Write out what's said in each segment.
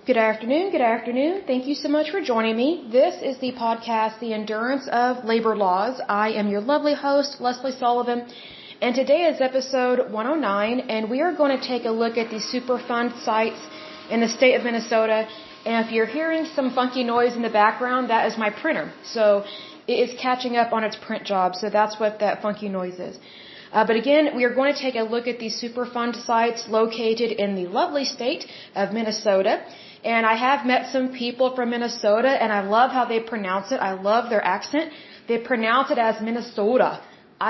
Good afternoon. Good afternoon. Thank you so much for joining me. This is the podcast, The Endurance of Labor Laws. I am your lovely host, Lesley Sullivan, and today is episode 109, and we are going to take a look at the Superfund Sites in the state of Minnesota. And if you're hearing some funky noise in the background, that is my printer. So it is catching up on its print job, so that's what that funky noise is. But again, we are going to take a look at these Superfund sites located in the lovely state of Minnesota. And I have met some people from Minnesota, and I love how they pronounce it. I love their accent. They pronounce it as Minnesota.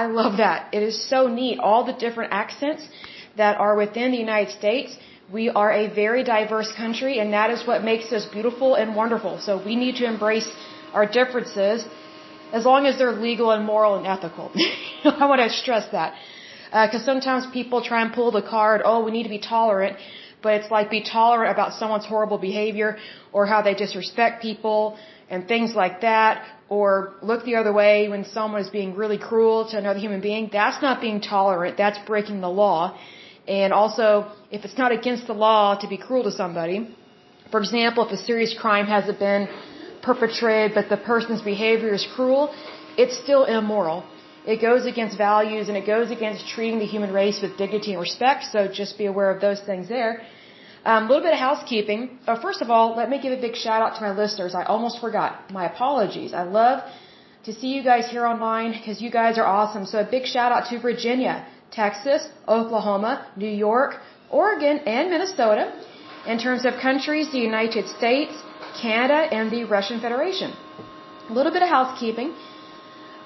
I love that. It is so neat, all the different accents that are within the United States. We are a very diverse country, and that is what makes us beautiful and wonderful. So we need to embrace our differences as long as they're legal and moral and ethical. I want to stress that. Because sometimes people try and pull the card, oh, we need to be tolerant. But it's like be tolerant about someone's horrible behavior or how they disrespect people and things like that. Or look the other way when someone is being really cruel to another human being. That's not being tolerant. That's breaking the law. And also, if it's not against the law to be cruel to somebody, for example, if a serious crime hasn't been perpetrated but the person's behavior is cruel, it's still immoral. It goes against values and it goes against treating the human race with dignity and respect, so just be aware of those things there. A little bit of housekeeping. First of all, let me give a big shout out to my listeners. I almost forgot. My apologies. I love to see you guys here online because you guys are awesome. So a big shout out to Virginia, Texas, Oklahoma, New York, Oregon, and Minnesota. In terms of countries, the United States, Canada, and the Russian Federation. A little bit of housekeeping.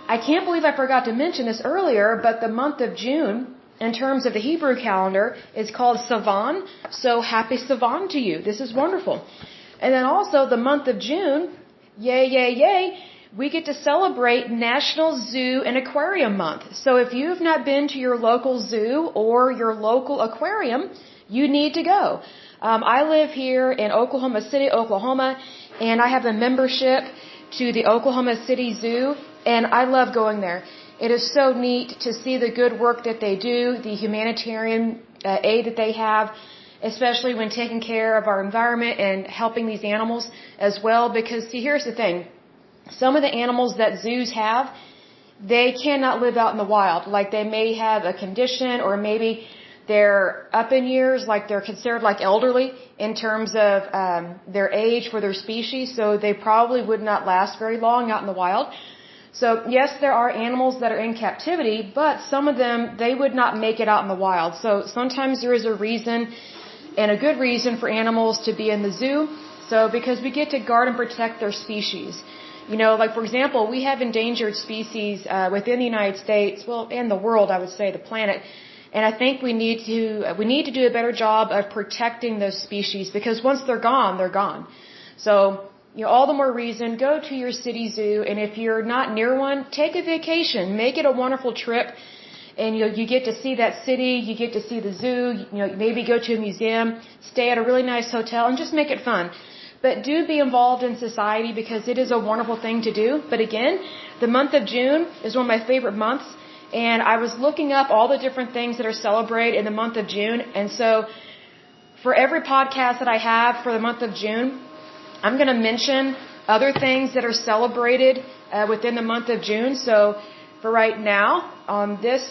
I can't believe I forgot to mention this earlier, but the month of June, in terms of the Hebrew calendar, is called Sivan. So happy Sivan to you. This is wonderful. And then also the month of June, yay, yay, yay, we get to celebrate National Zoo and Aquarium Month. So if you've not been to your local zoo or your local aquarium, you need to go. I live here in Oklahoma City, Oklahoma, and I have a membership to the Oklahoma City Zoo, and I love going there. It is so neat to see the good work that they do, the humanitarian aid that they have, especially when taking care of our environment and helping these animals as well. Because, see, here's the thing. Some of the animals that zoos have, they cannot live out in the wild. Like they may have a condition or maybe they're up in years, like they're considered like elderly in terms of their age for their species, so they probably would not last very long out in the wild. So yes, there are animals that are in captivity, but some of them, they would not make it out in the wild. So sometimes there is a reason and a good reason for animals to be in the zoo. So because we get to guard and protect their species. You know, like for example, we have endangered species within the United States, well, in the world, I would say, the planet. And I think we need to do a better job of protecting those species because once they're gone, they're gone. So, you know, all the more reason, go to your city zoo, and if you're not near one, take a vacation, make it a wonderful trip, and you get to see that city, you get to see the zoo, you know, maybe go to a museum, stay at a really nice hotel, and just make it fun. But do be involved in society because it is a wonderful thing to do. But again, the month of June is one of my favorite months. And I was looking up all the different things that are celebrated in the month of June. And so for every podcast that I have for the month of June, I'm going to mention other things that are celebrated within the month of June. So for right now, on this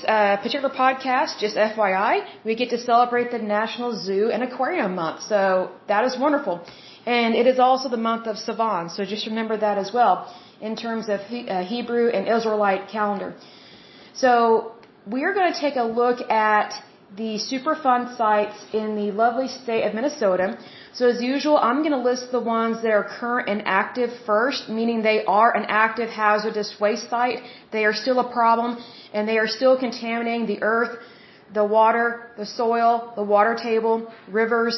particular podcast, just FYI, we get to celebrate the National Zoo and Aquarium Month. So that is wonderful. And it is also the month of Sivan. So just remember that as well in terms of Hebrew and Israelite calendar. So we're going to take a look at the Superfund sites in the lovely state of Minnesota. So as usual, I'm going to list the ones that are current and active first, meaning they are an active hazardous waste site. They are still a problem, and they are still contaminating the earth, the water, the soil, the water table, rivers.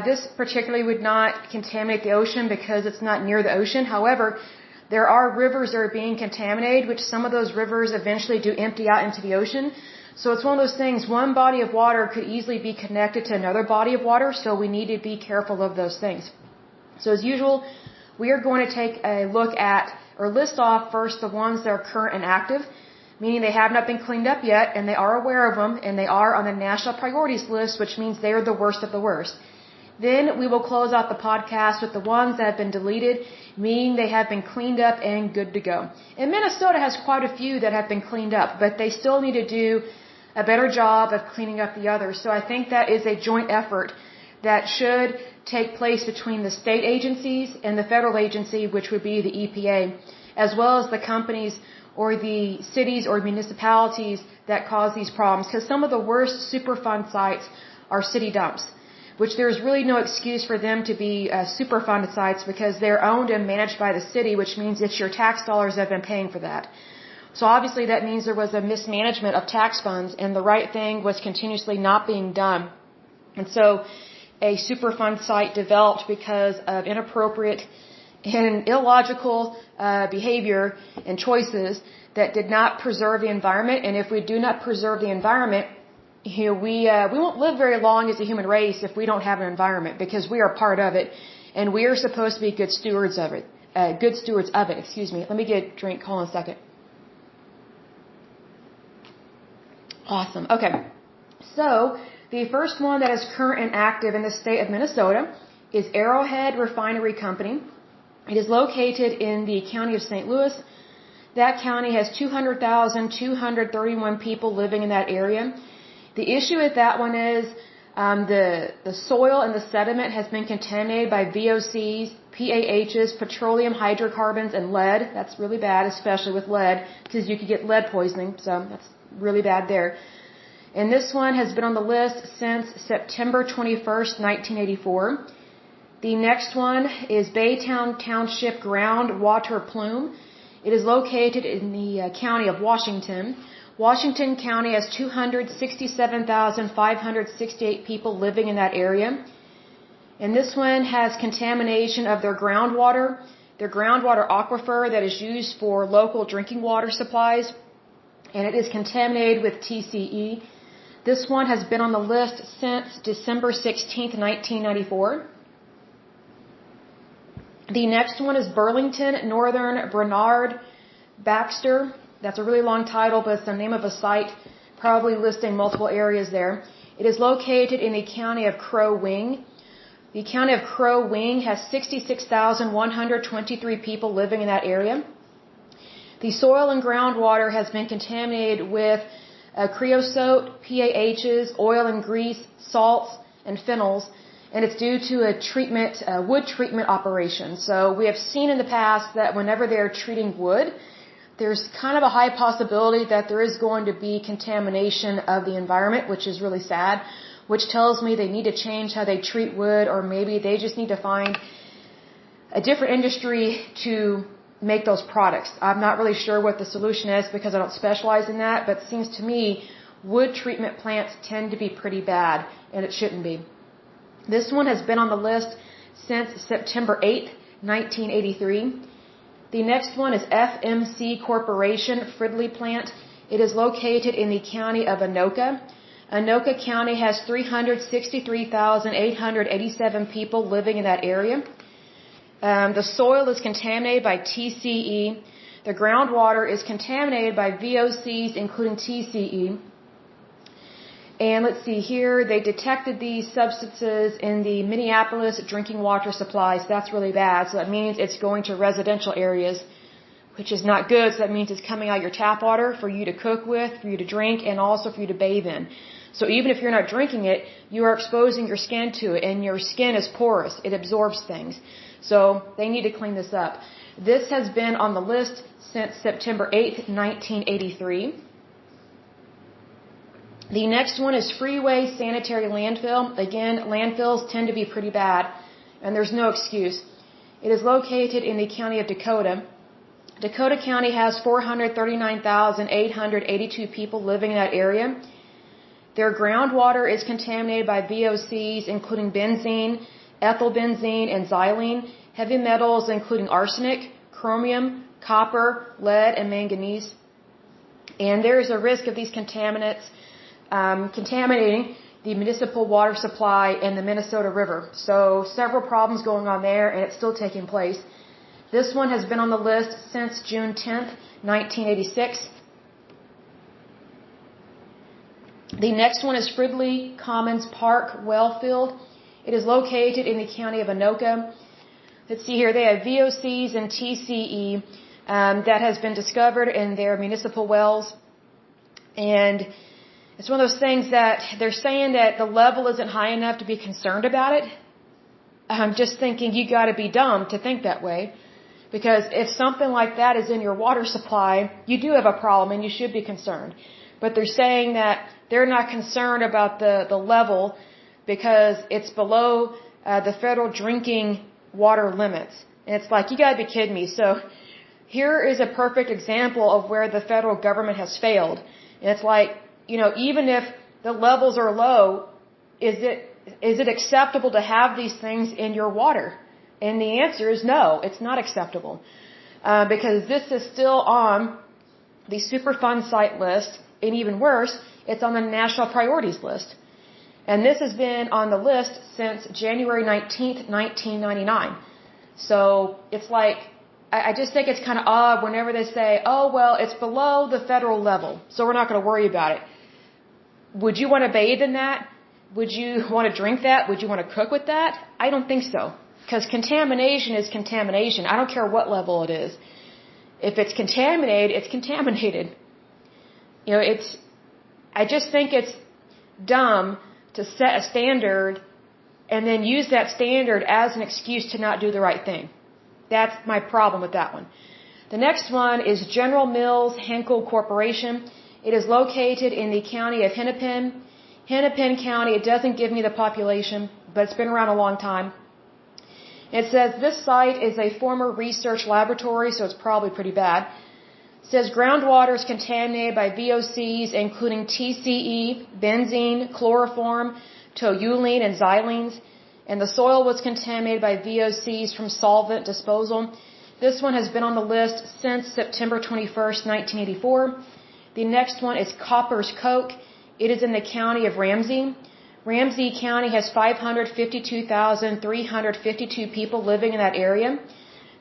This particularly would not contaminate the ocean because it's not near the ocean. However, there are rivers that are being contaminated, which some of those rivers eventually do empty out into the ocean. So it's one of those things, one body of water could easily be connected to another body of water, so we need to be careful of those things. So as usual, we are going to take a look at, or list off first the ones that are current and active, meaning they have not been cleaned up yet, and they are aware of them, and they are on the national priorities list, which means they are the worst of the worst. Then we will close out the podcast with the ones that have been deleted, meaning they have been cleaned up and good to go. And Minnesota has quite a few that have been cleaned up, but they still need to do a better job of cleaning up the others. So I think that is a joint effort that should take place between the state agencies and the federal agency, which would be the EPA, as well as the companies or the cities or municipalities that cause these problems. Because some of the worst Superfund sites are city dumps, which there's really no excuse for them to be Superfund sites because they're owned and managed by the city, which means it's your tax dollars that have been paying for that. So obviously that means there was a mismanagement of tax funds and the right thing was continuously not being done. And so a Superfund site developed because of inappropriate and illogical behavior and choices that did not preserve the environment. And if we do not preserve the environment, here we won't live very long as a human race if we don't have an environment, because we are part of it and we are supposed to be good stewards of it. Excuse me. Let me get a drink. Hold on a second. Awesome. Okay. So the first one that is current and active in the state of Minnesota is Arrowhead Refinery Company. It is located in the county of St. Louis. That county has 200,231 people living in that area. The issue with that one is the soil and the sediment has been contaminated by VOCs, PAHs, petroleum hydrocarbons, and lead. That's really bad, especially with lead, because you could get lead poisoning, so that's really bad there. And this one has been on the list since September 21st, 1984. The next one is Baytown Township Groundwater Plume. It is located in the county of Washington. Washington County has 267,568 people living in that area. And this one has contamination of their groundwater aquifer that is used for local drinking water supplies. And it is contaminated with TCE. This one has been on the list since December 16th, 1994. The next one is Burlington Northern Bernard Baxter. That's a really long title, but it's the name of a site, probably listing multiple areas there. It is located in the county of Crow Wing. The county of Crow Wing has 66,123 people living in that area. The soil and groundwater has been contaminated with creosote, PAHs, oil and grease, salts, and phenols, and it's due to a wood treatment operation. So we have seen in the past that whenever they're treating wood, there's kind of a high possibility that there is going to be contamination of the environment, which is really sad, which tells me they need to change how they treat wood, or maybe they just need to find a different industry to make those products. I'm not really sure what the solution is because I don't specialize in that, but it seems to me wood treatment plants tend to be pretty bad, and it shouldn't be. This one has been on the list since September 8th, 1983. The next one is FMC Corporation Fridley Plant. It is located in the county of Anoka. Anoka County has 363,887 people living in that area. The soil is contaminated by TCE. The groundwater is contaminated by VOCs, including TCE. And let's see here, they detected these substances in the Minneapolis drinking water supplies. That's really bad. So that means it's going to residential areas, which is not good. So that means it's coming out your tap water for you to cook with, for you to drink, and also for you to bathe in. So even if you're not drinking it, you are exposing your skin to it, and your skin is porous. It absorbs things. So they need to clean this up. This has been on the list since September 8th, 1983. The next one is Freeway Sanitary Landfill. Again, landfills tend to be pretty bad, and there's no excuse. It is located in the county of Dakota. Dakota County has 439,882 people living in that area. Their groundwater is contaminated by VOCs, including benzene, ethylbenzene, and xylene, heavy metals including arsenic, chromium, copper, lead, and manganese. And there is a risk of these contaminants contaminating the municipal water supply in the Minnesota River. So several problems going on there, and it's still taking place. This one has been on the list since June 10th, 1986. The next one is Fridley Commons Park Wellfield. It is located in the county of Anoka. Let's see here. They have VOCs and TCE that has been discovered in their municipal wells. And it's one of those things that they're saying that the level isn't high enough to be concerned about it. I'm just thinking you got to be dumb to think that way. Because if something like that is in your water supply, you do have a problem and you should be concerned. But they're saying that they're not concerned about the level because it's below the federal drinking water limits. And it's like, you got to be kidding me. So here is a perfect example of where the federal government has failed. And it's like, even if the levels are low, is it acceptable to have these things in your water? And the answer is no, it's not acceptable. Because this is still on the Superfund site list, and even worse, it's on the national priorities list. And this has been on the list since January 19th, 1999. So it's like, I just think it's kind of odd whenever they say, oh, well, it's below the federal level, so we're not going to worry about it. Would you want to bathe in that? Would you want to drink that? Would you want to cook with that? I don't think so. Because contamination is contamination. I don't care what level it is. If it's contaminated, it's contaminated. I just think it's dumb to set a standard and then use that standard as an excuse to not do the right thing. That's my problem with that one. The next one is General Mills Henkel Corporation. It is located in the county of Hennepin. Hennepin County, it doesn't give me the population, but it's been around a long time. It says this site is a former research laboratory, so it's probably pretty bad. It says groundwater is contaminated by VOCs, including TCE, benzene, chloroform, toluene, and xylenes. And the soil was contaminated by VOCs from solvent disposal. This one has been on the list since September 21st, 1984. The next one is Copper's Coke. It is in the county of Ramsey. Ramsey County has 552,352 people living in that area.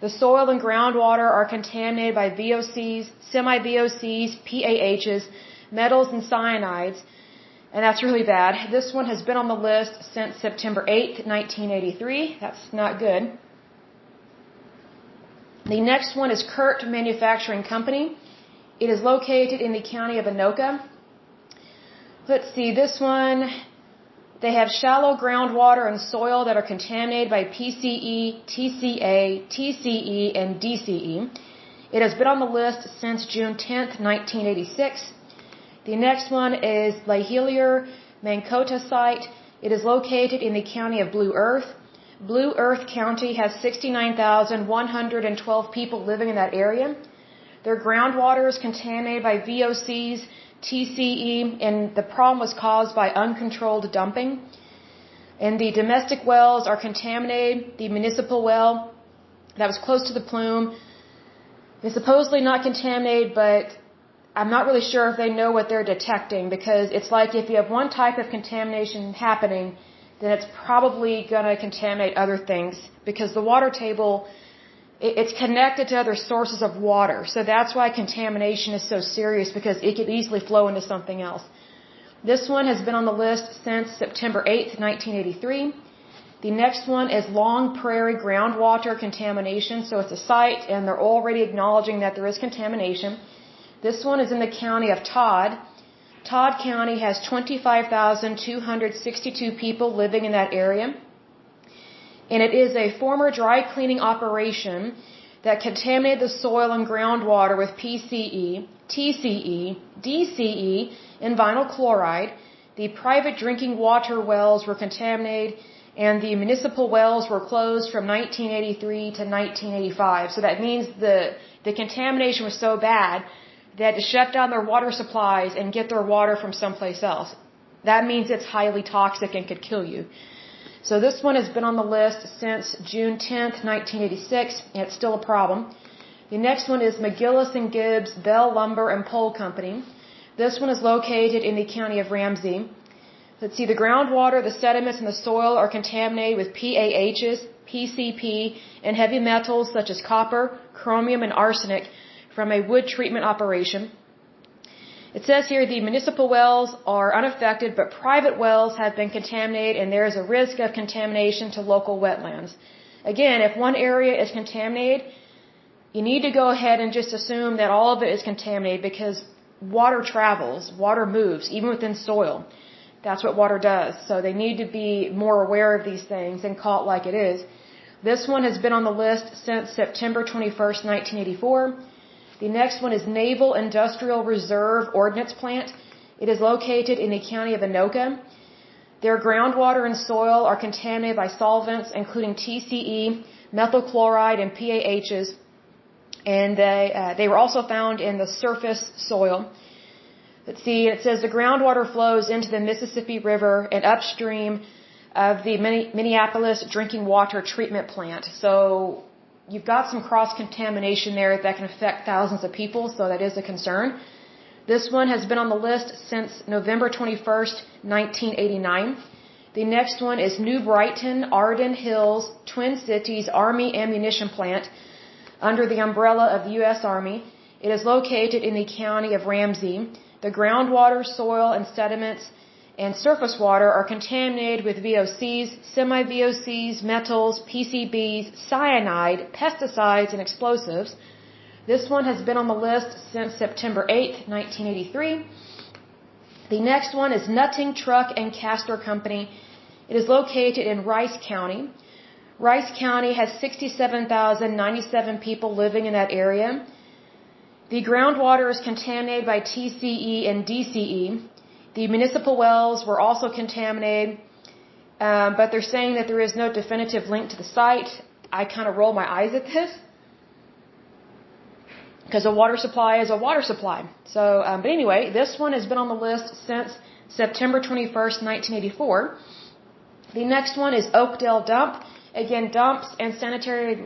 The soil and groundwater are contaminated by VOCs, semi-VOCs, PAHs, metals, and cyanides. And that's really bad. This one has been on the list since September 8th, 1983. That's not good. The next one is Kurt Manufacturing Company. It is located in the county of Anoka. Let's see, this one, they have shallow groundwater and soil that are contaminated by PCE, TCA, TCE, and DCE. It has been on the list since June 10th, 1986. The next one is Lahilier Mankota site. It is located in the county of Blue Earth. Blue Earth County has 69,112 people living in that area. Their groundwater is contaminated by VOCs, TCE, and the problem was caused by uncontrolled dumping. And the domestic wells are contaminated. The municipal well that was close to the plume is supposedly not contaminated, but I'm not really sure if they know what they're detecting, because it's like if you have one type of contamination happening, then it's probably going to contaminate other things, because the water table, it's connected to other sources of water. So that's why contamination is so serious, because it could easily flow into something else. This one has been on the list since September 8th, 1983. The next one is Long Prairie groundwater contamination. So it's a site, and they're already acknowledging that there is contamination. This one is in the county of Todd. Todd County has 25,262 people living in that area. And it is a former dry cleaning operation that contaminated the soil and groundwater with PCE, TCE, DCE, and vinyl chloride. The private drinking water wells were contaminated, and the municipal wells were closed from 1983 to 1985. So that means the contamination was so bad they had to shut down their water supplies and get their water from someplace else. That means it's highly toxic and could kill you. So this one has been on the list since June 10th, 1986, and it's still a problem. The next one is McGillis and Gibbs Bell Lumber and Pole Company. This one is located in the county of Ramsey. Let's see, the groundwater, the sediments, and the soil are contaminated with PAHs, PCP, and heavy metals such as copper, chromium, and arsenic from a wood treatment operation. It says here the municipal wells are unaffected, but private wells have been contaminated and there is a risk of contamination to local wetlands. Again, if one area is contaminated, you need to go ahead and just assume that all of it is contaminated because water travels, water moves, even within soil. That's what water does. So they need to be more aware of these things and call it like it is. This one has been on the list since September 21st, 1984. The next one is Naval Industrial Reserve Ordnance Plant. It is located in the county of Anoka. Their groundwater and soil are contaminated by solvents including TCE, methyl chloride, and PAHs. And they were also found in the surface soil. Let's see, it says the groundwater flows into the Mississippi River and upstream of the Minneapolis drinking water treatment plant. So you've got some cross-contamination there that can affect thousands of people, so that is a concern. This one has been on the list since November 21st, 1989. The next one is New Brighton, Arden Hills, Twin Cities Army Ammunition Plant under the umbrella of the U.S. Army. It is located in the county of Ramsey. The groundwater, soil, and sediments and surface water are contaminated with VOCs, semi-VOCs, metals, PCBs, cyanide, pesticides, and explosives. This one has been on the list since September 8, 1983. The next one is Nutting Truck and Caster Company. It is located in Rice County. Rice County has 67,097 people living in that area. The groundwater is contaminated by TCE and DCE. The municipal wells were also contaminated, but they're saying that there is no definitive link to the site. I kind of roll my eyes at this because a water supply is a water supply. So, but anyway, this one has been on the list since September 21st, 1984. The next one is Oakdale Dump. Again, dumps and sanitation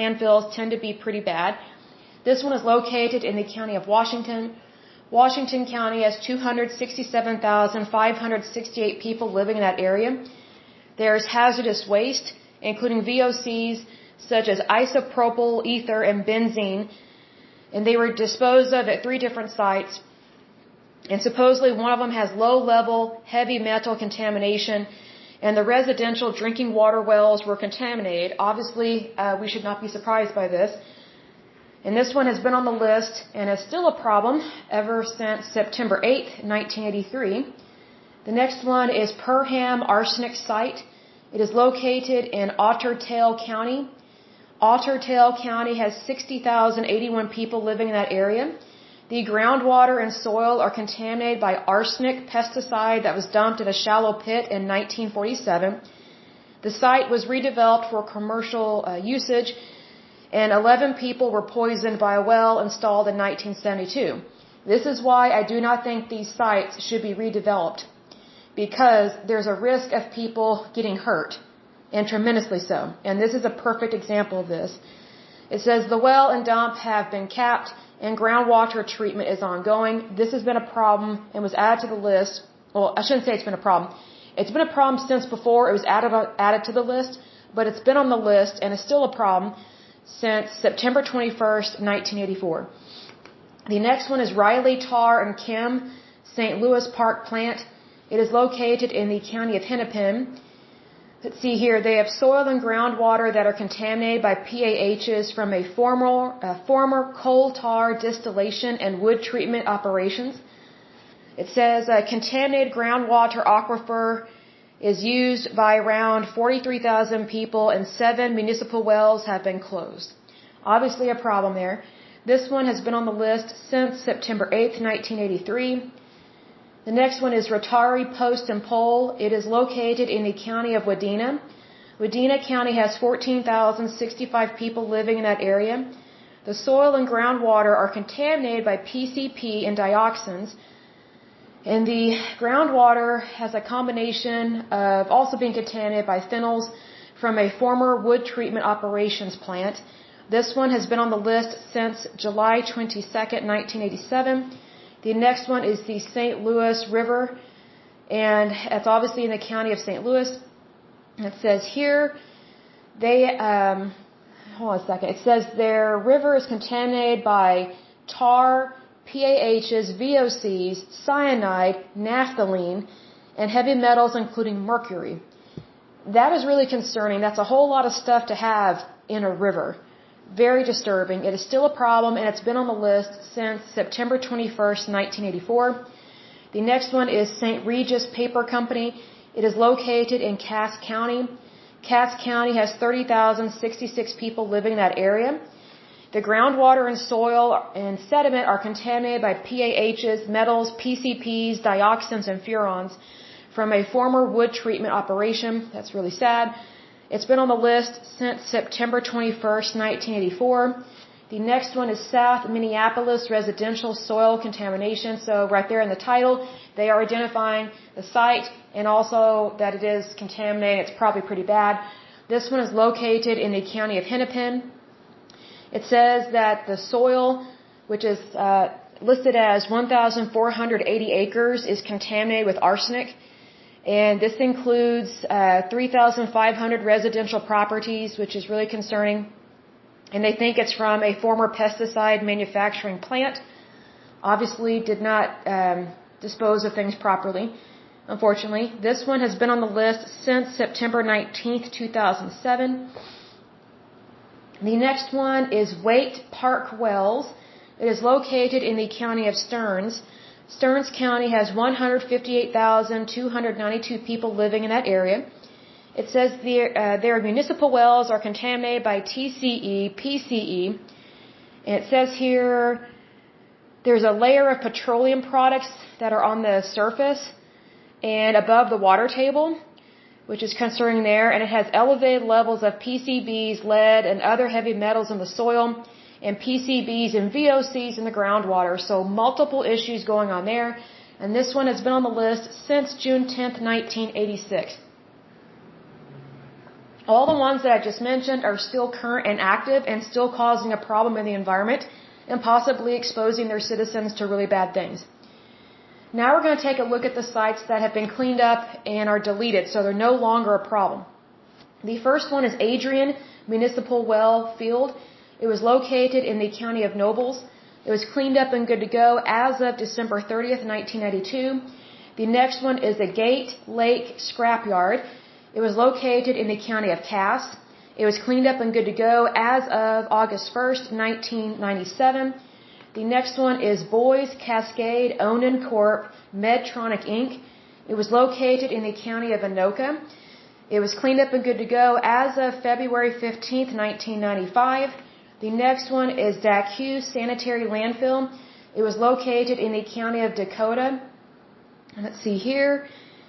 landfills tend to be pretty bad. This one is located in the county of Washington. Washington County has 267,568 people living in that area. There's hazardous waste, including VOCs such as isopropyl ether and benzene, and they were disposed of at 3 different sites. And supposedly one of them has low-level heavy metal contamination, and the residential drinking water wells were contaminated. Obviously, we should not be surprised by this. And this one has been on the list and is still a problem ever since September 8, 1983. The next one is Perham Arsenic Site. It is located in Otter Tail County. Otter Tail County has 60,081 people living in that area. The groundwater and soil are contaminated by arsenic pesticide that was dumped in a shallow pit in 1947. The site was redeveloped for commercial usage, and 11 people were poisoned by a well installed in 1972. This is why I do not think these sites should be redeveloped, because there's a risk of people getting hurt, and tremendously so. And this is a perfect example of this. It says the well and dump have been capped and groundwater treatment is ongoing. This has been a problem and was added to the list. Well, I shouldn't say it's been a problem. It's been a problem since before it was added to the list, but it's been on the list and is still a problem since September 21st, 1984. The next one is Riley Tar and Chem St. Louis Park Plant. It is located in the county of Hennepin. Let's see here. They have soil and groundwater that are contaminated by PAHs from a former coal tar distillation and wood treatment operations. It says contaminated groundwater aquifer is used by around 43,000 people and 7 municipal wells have been closed. Obviously a problem there. This one has been on the list since September 8th, 1983. The next one is Rotary Post and Pole. It is located in the county of Wadena. Wadena County has 14,065 people living in that area. The soil and groundwater are contaminated by PCP and dioxins. And the groundwater has a combination of also being contaminated by phenols from a former wood treatment operations plant. This one has been on the list since July 22nd, 1987. The next one is the St. Louis River, and it's obviously in the county of St. Louis. It says here, hold on a second. It says their river is contaminated by tar, PAHs, VOCs, cyanide, naphthalene, and heavy metals including mercury. That is really concerning. That's a whole lot of stuff to have in a river. Very disturbing. It is still a problem, and it's been on the list since September 21st, 1984. The next one is St. Regis Paper Company. It is located in Cass County. Cass County has 30,066 people living in that area. The groundwater and soil and sediment are contaminated by PAHs, metals, PCPs, dioxins, and furans from a former wood treatment operation. That's really sad. It's been on the list since September 21st, 1984. The next one is South Minneapolis residential soil contamination. So right there in the title, they are identifying the site and also that it is contaminated. It's probably pretty bad. This one is located in the county of Hennepin. It says that the soil, which is listed as 1,480 acres, is contaminated with arsenic. And this includes 3,500 residential properties, which is really concerning. And they think it's from a former pesticide manufacturing plant. Obviously did not dispose of things properly, unfortunately. This one has been on the list since September 19th, 2007. The next one is Waite Park Wells. It is located in the county of Stearns. Stearns County has 158,292 people living in that area. It says their municipal wells are contaminated by TCE, PCE, and it says here there's a layer of petroleum products that are on the surface and above the water table, which is concerning there, and it has elevated levels of PCBs, lead, and other heavy metals in the soil, and PCBs and VOCs in the groundwater. So multiple issues going on there, and this one has been on the list since June 10th, 1986. All the ones that I just mentioned are still current and active and still causing a problem in the environment and possibly exposing their citizens to really bad things. Now we're going to take a look at the sites that have been cleaned up and are deleted, so they're no longer a problem. The first one is Adrian Municipal Well Field. It was located in the county of Nobles. It was cleaned up and good to go as of December 30th, 1992. The next one is the Gate Lake Scrapyard. It was located in the county of Cass. It was cleaned up and good to go as of August 1st, 1997. The next one is Boys Cascade Onan Corp. Medtronic Inc. It was located in the county of Anoka. It was cleaned up and good to go as of February 15th, 1995. The next one is Dacue Sanitary Landfill. It was located in the county of Dakota. Let's see here.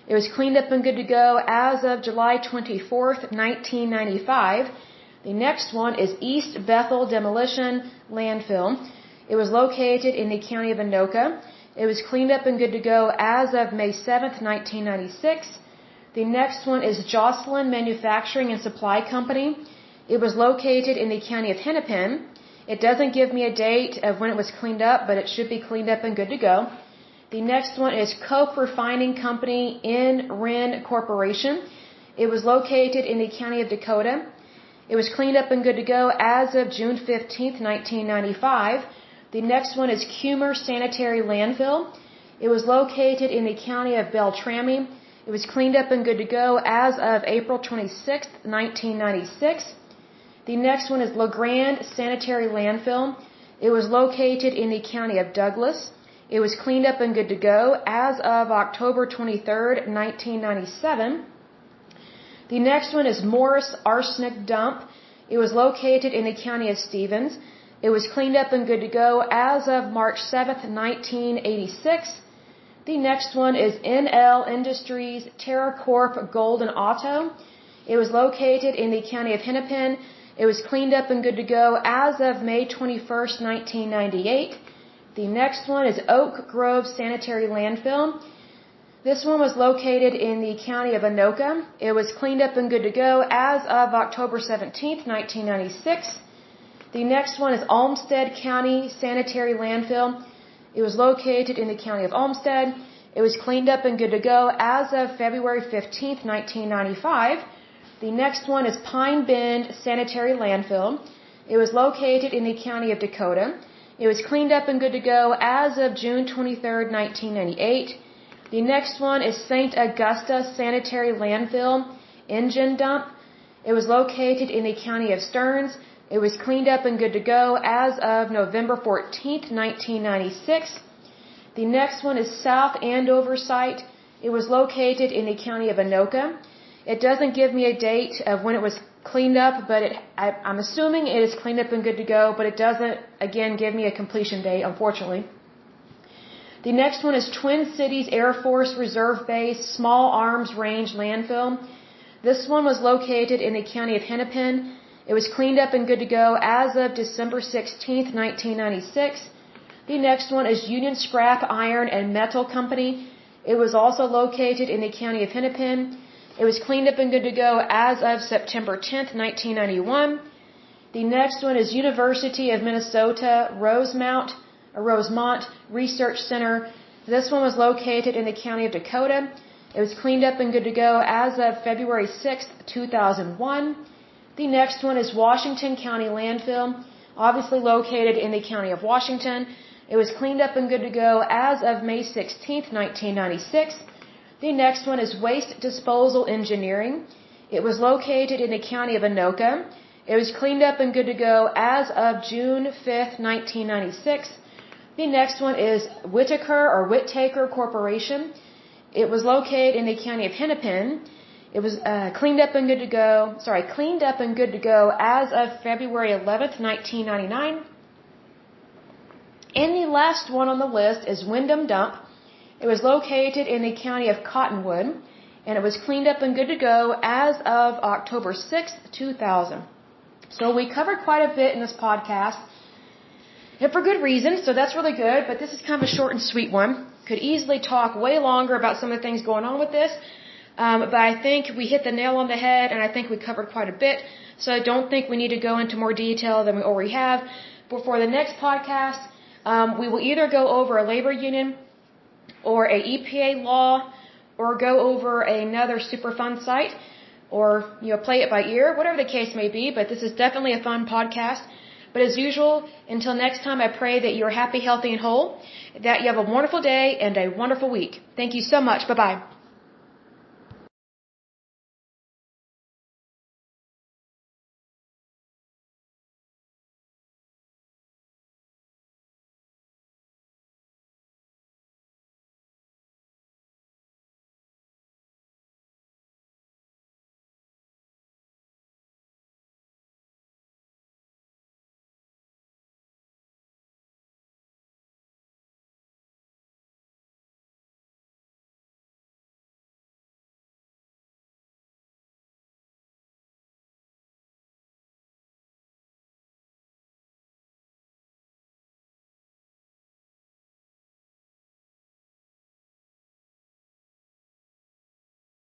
It was cleaned up and good to go as of July 24th, 1995. The next one is East Bethel Demolition Landfill. It was located in the county of Anoka. It was cleaned up and good to go as of May 7th, 1996. The next one is Jocelyn Manufacturing and Supply Company. It was located in the county of Hennepin. It doesn't give me a date of when it was cleaned up, but it should be cleaned up and good to go. The next one is Coke Refining Company in Wren Corporation. It was located in the county of Dakota. It was cleaned up and good to go as of June 15th, 1995. The next one is Cumer Sanitary Landfill. It was located in the county of Beltrami. It was cleaned up and good to go as of April 26th, 1996. The next one is LeGrand Sanitary Landfill. It was located in the county of Douglas. It was cleaned up and good to go as of October 23rd, 1997. The next one is Morris Arsenic Dump. It was located in the county of Stevens. It was cleaned up and good to go as of March 7th, 1986. The next one is NL Industries TerraCorp Golden Auto. It was located in the county of Hennepin. It was cleaned up and good to go as of May 21st, 1998. The next one is Oak Grove Sanitary Landfill. This one was located in the county of Anoka. It was cleaned up and good to go as of October 17th, 1996. The next one is Olmsted County Sanitary Landfill. It was located in the county of Olmsted. It was cleaned up and good to go as of February 15th, 1995. The next one is Pine Bend Sanitary Landfill. It was located in the county of Dakota. It was cleaned up and good to go as of June 23rd, 1998. The next one is St. Augusta Sanitary Landfill Engine Dump. It was located in the county of Stearns. It was cleaned up and good to go as of November 14th, 1996. The next one is South Andover Site. It was located in the county of Anoka. It doesn't give me a date of when it was cleaned up, but I'm assuming it is cleaned up and good to go, but it doesn't, again, give me a completion date, unfortunately. The next one is Twin Cities Air Force Reserve Base Small Arms Range Landfill. This one was located in the county of Hennepin. It was cleaned up and good to go as of December 16th, 1996. The next one is Union Scrap Iron and Metal Company. It was also located in the county of Hennepin. It was cleaned up and good to go as of September 10th, 1991. The next one is University of Minnesota Rosemont Research Center. This one was located in the county of Dakota. It was cleaned up and good to go as of February 6th, 2001. The next one is Washington County Landfill, obviously located in the county of Washington. It was cleaned up and good to go as of May 16th, 1996. The next one is Waste Disposal Engineering. It was located in the county of Anoka. It was cleaned up and good to go as of June 5th, 1996. The next one is Whittaker Corporation. It was located in the county of Hennepin. It was cleaned up and good to go as of February 11th, 1999. And the last one on the list is Wyndham Dump. It was located in the county of Cottonwood, and it was cleaned up and good to go as of October 6th, 2000. So we covered quite a bit in this podcast, and for good reason, so that's really good, but this is kind of a short and sweet one. Could easily talk way longer about some of the things going on with this, but I think we hit the nail on the head, and I think we covered quite a bit, so I don't think we need to go into more detail than we already have. But for the next podcast, we will either go over a labor union or a EPA law, or go over another Superfund site, or play it by ear, whatever the case may be. But this is definitely a fun podcast. But as usual, until next time, I pray that you're happy, healthy, and whole, that you have a wonderful day and a wonderful week. Thank you so much. Bye-bye.